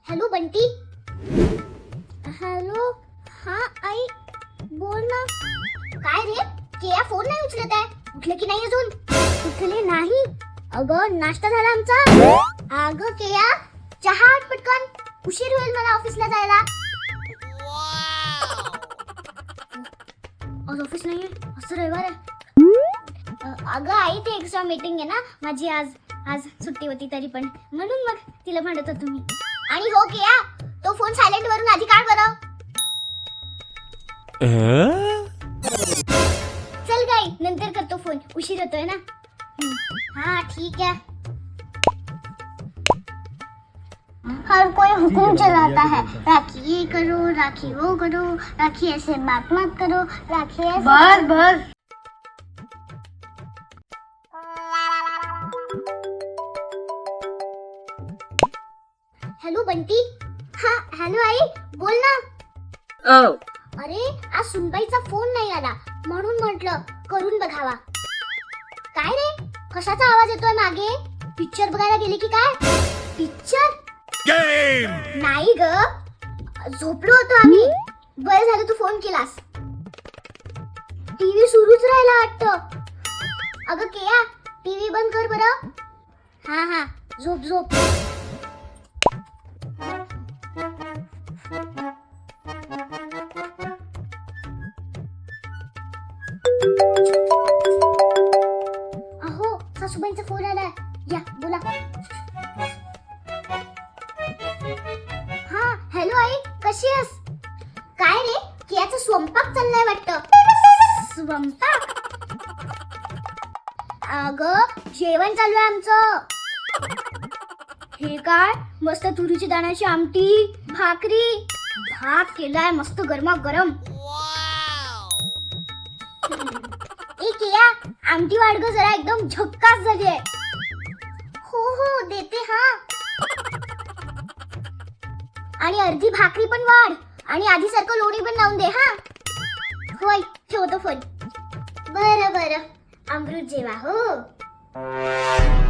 Hello Bunty. Hello. हा आई बोल ना. काय रे, केया फोन नाही उचलत आहे. उठले की नाही अजून? उठले नाही. अगं नाश्ता झाला आमचा. अगं केया चहा आण पटकन, उशीर होईल मला ऑफिसला जायला. आज ऑफिस नाहीये, आज रविवार आहे. अगं आई ते एक्स्ट्रा मीटिंग आहे ना माझी, आज सुट्टी होती तरी पण, म्हणून मग तिला म्हणत होतो मी. आणि हो केया, तो फोन सायलेंट वरून आधी काढ बरं. चल गाई, नंतर करतो फोन, उशीर होतोय ना. हाँ ठीक है. हर कोई हुक्म चलाता है, राखी ये करो, राखी वो करो, राखी ऐसे बात मत करो, राखी ऐसे. बस बस. हॅलो बंटी. हा हॅलो आई बोल ना. अरे आज सुनबाईचा फोन नाही आला, म्हणून म्हटलं करून बघावा. काय रे, कशाचा आवाज येतोय मागे? पिक्चर बघायला गेली की काय? पिक्चर नाही ग, झोपलो होतो आम्ही. बरं झालं तू फोन केलास. टीव्ही सुरूच राहिला वाटतं. अगं केया, टीव्ही बंद कर बरं. हा हा, झोप झोप. अहो सासूबाईंचा फोन आलाय, या बोला. हा हॅलो आई, कशी आहेस? काय रे, कियाचा स्वयंपाक चाललाय वाटतं. स्वयंपाक? अगं जेवण चालू आहे आमचं. हे काय, मस्त तुरीची दाण्याची आमटी, भाकरी, भात केलाय मस्त गरमागरम. ए किया, आमटी वाढ ग जरा, एकदम झक्कास झाली आहे. हो हो देते हा. आणि अर्धी भाकरी पण वाढ, आणि आधी सारखं लोणी पण लावून दे हा. होय ठेवतो फोन. बरं बरं, अमृत जेवा हो.